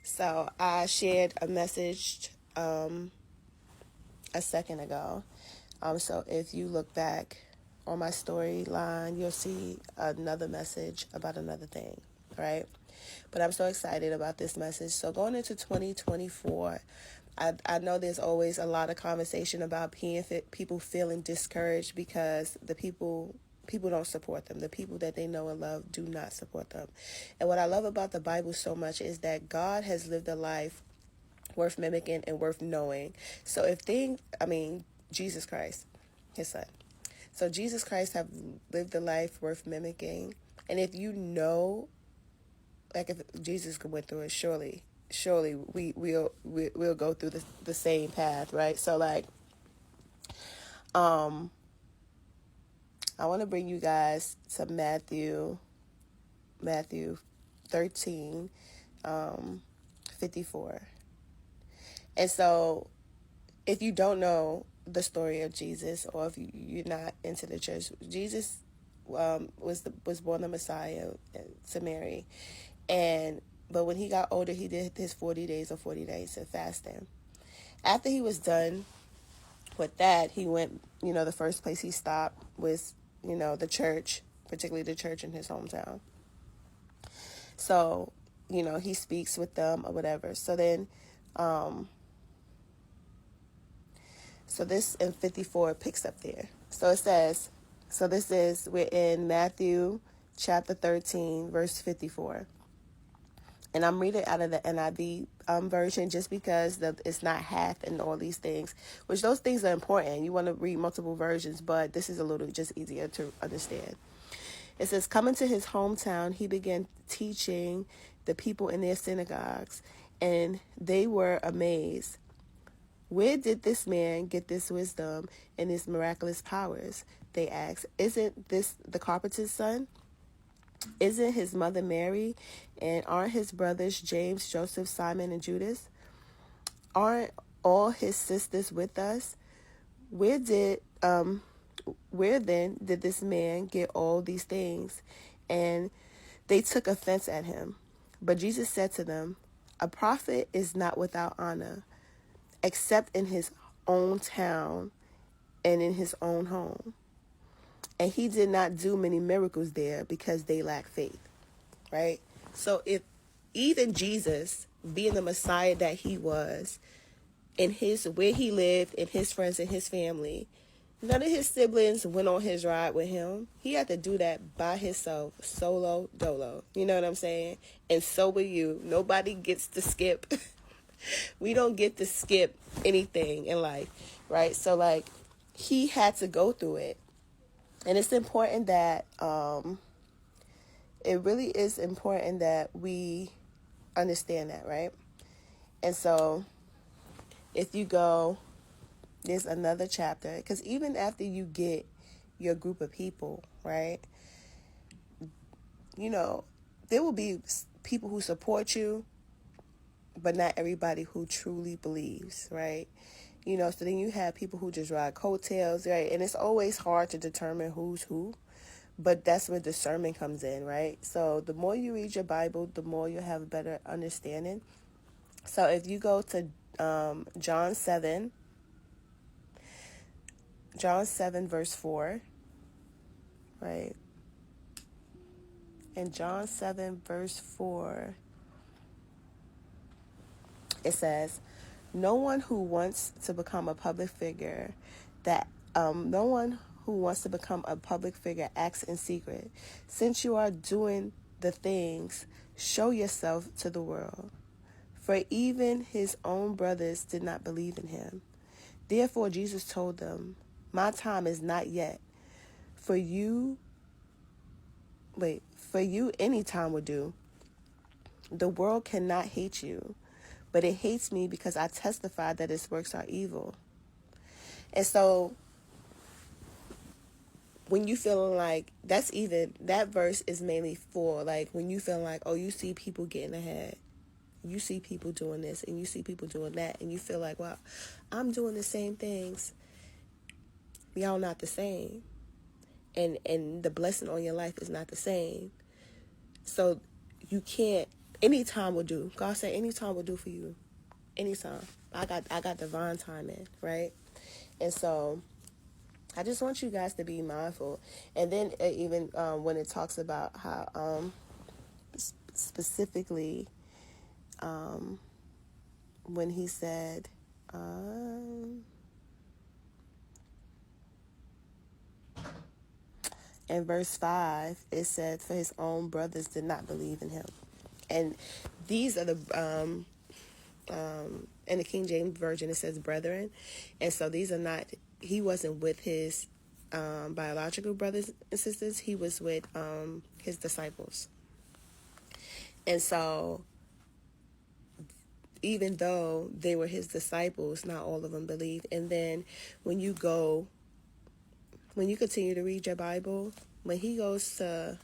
So I shared a message a second ago. So if you look back on my storyline, you'll see another message about another thing, right? But I'm so excited about this message. So going into 2024, I know there's always a lot of conversation about people feeling discouraged because the people don't support them. The people that they know and love do not support them. And what I love about the Bible so much is that God has lived a life worth mimicking and worth knowing. So Jesus Christ, his son. So Jesus Christ have lived a life worth mimicking. And if you know, like if Jesus went through it, surely we'll go through the same path, right? So like, I want to bring you guys to Matthew 13, 54. And so if you don't know the story of Jesus, or if you're not into the church, Jesus was born the Messiah to Mary, but when he got older, he did his 40 days or 40 days of fasting. After he was done with that, he went. The first place he stopped was the church, particularly the church in his hometown. So he speaks with them or whatever. So then. So this in 54 picks up there. So it says, we're in Matthew chapter 13, verse 54. And I'm reading out of the NIV version just because it's not half and all these things, which those things are important. You want to read multiple versions, but this is a little just easier to understand. It says, coming to his hometown, he began teaching the people in their synagogues, and they were amazed. Where did this man get this wisdom and his miraculous powers? They asked. Isn't this the carpenter's son? Isn't his mother Mary? And aren't his brothers James, Joseph, Simon, and Judas? Aren't all his sisters with us? Where then did this man get all these things? And they took offense at him. But Jesus said to them, a prophet is not without honor, except in his own town and in his own home. And he did not do many miracles there because they lacked faith, right? So if even Jesus, being the Messiah that he was, where he lived, and his friends and his family, none of his siblings went on his ride with him. He had to do that by himself, solo dolo. You know what I'm saying? And so will you. Nobody gets to skip. We don't get to skip anything in life, right? So like, he had to go through it. And it's important that it really is important that we understand that, right? And so if you go, there's another chapter, because even after you get your group of people, right, there will be people who support you, but not everybody who truly believes, right? So then you have people who just ride coattails, right? And it's always hard to determine who's who, but that's where discernment comes in, right? So the more you read your Bible, the more you have a better understanding. So if you go to John 7 verse 4, right? In John 7 verse 4, it says, no one who wants to become a public figure acts in secret. Since you are doing the things, show yourself to the world. For even his own brothers did not believe in him. Therefore Jesus told them, my time is not yet. For you any time would do. The world cannot hate you, but it hates me because I testify that its works are evil. And so when you feeling like that verse is mainly for like when you feel like, oh, you see people getting ahead, you see people doing this and you see people doing that, and you feel like, well, I'm doing the same things, y'all not the same, and the blessing on your life is not the same. So you can't Any time will do. God said any time will do for you. Anytime. I got divine timing, right? And so I just want you guys to be mindful. And then even when it talks about how specifically when he said in verse 5, it said, for his own brothers did not believe in him. And these are the in the King James Version, it says brethren. And so these are not, he wasn't with his biological brothers and sisters. He was with his disciples. And so even though they were his disciples, not all of them believed. And then when you continue to read your Bible, when he goes to,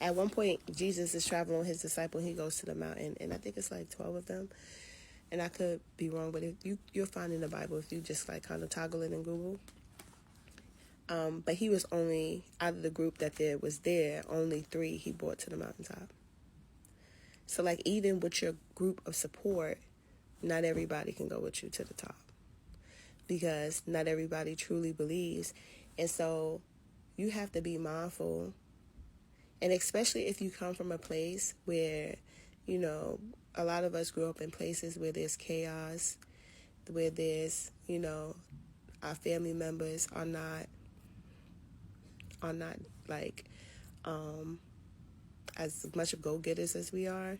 at one point, Jesus is traveling with his disciple, and he goes to the mountain, and I think it's like 12 of them. And I could be wrong, but you'll find in the Bible if you just like kind of toggle it in Google. But he was only, out of the group that there was there, only 3 he brought to the mountaintop. So like even with your group of support, not everybody can go with you to the top, because not everybody truly believes. And so you have to be mindful. And especially if you come from a place where, you know, a lot of us grew up in places where there's chaos, where there's, you know, our family members are not like as much of go-getters as we are.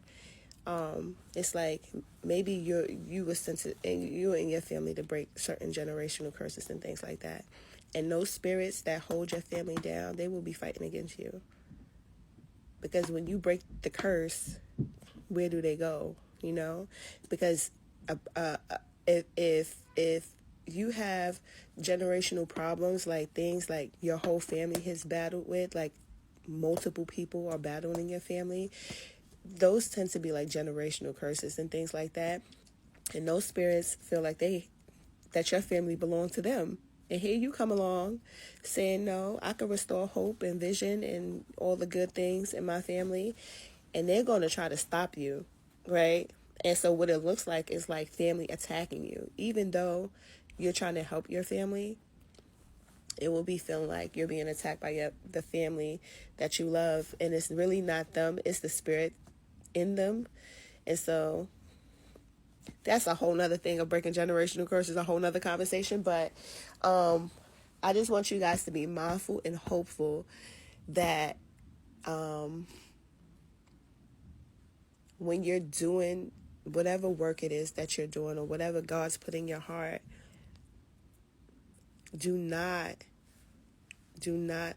It's like maybe you were sent to, and you and your family to break certain generational curses and things like that. And those spirits that hold your family down, they will be fighting against you. Because when you break the curse, where do they go? You know, because if you have generational problems, like things like your whole family has battled with, like multiple people are battling in your family, those tend to be like generational curses and things like that. And those spirits feel like that your family belongs to them. And here you come along saying, no, I can restore hope and vision and all the good things in my family. And they're going to try to stop you, right? And so what it looks like is like family attacking you. Even though you're trying to help your family, it will be feeling like you're being attacked by the family that you love. And it's really not them. It's the spirit in them. And so that's a whole nother thing of breaking generational curses, a whole nother conversation. But I just want you guys to be mindful and hopeful that when you're doing whatever work it is that you're doing, or whatever God's put in your heart, do not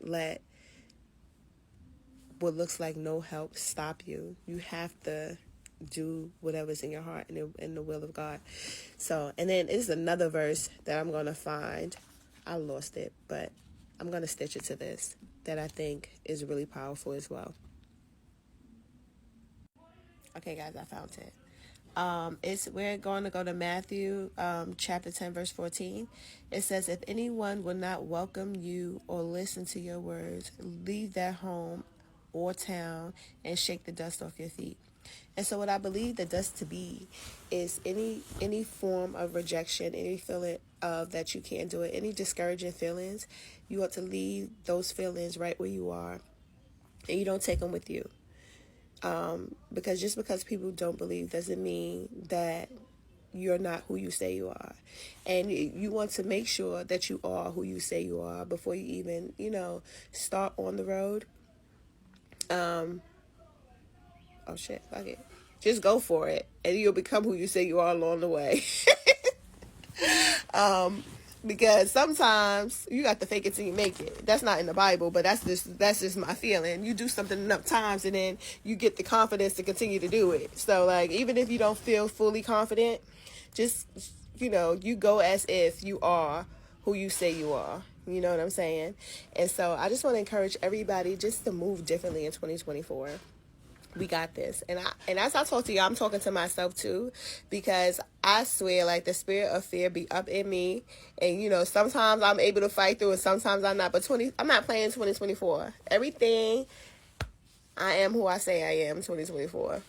let what looks like no help stop you. You have to do whatever's in your heart and in the will of God. So, and then it's another verse that I'm going to find. I lost it, but I'm going to stitch it to this that I think is really powerful as well. Okay, guys, I found it. We're going to go to Matthew chapter 10, verse 14. It says, if anyone will not welcome you or listen to your words, leave that home or town and shake the dust off your feet. And so what I believe the dust to be is any form of rejection, any feeling of that you can't do it, any discouraging feelings, you ought to leave those feelings right where you are, and you don't take them with you. Because just because people don't believe doesn't mean that you're not who you say you are. And you want to make sure that you are who you say you are before you even, start on the road. Oh shit, fuck it. Just go for it, and you'll become who you say you are along the way. Because sometimes you got to fake it till you make it. That's not in the Bible, but that's just my feeling. You do something enough times, and then you get the confidence to continue to do it. So, like, even if you don't feel fully confident, just, you go as if you are who you say you are. You know what I'm saying? And so I just want to encourage everybody just to move differently in 2024. We got this. And as I talk to you, I'm talking to myself too, because I swear, like, the spirit of fear be up in me. And, sometimes I'm able to fight through it, sometimes I'm not. But I'm not playing 2024. Everything I am who I say I am 2024.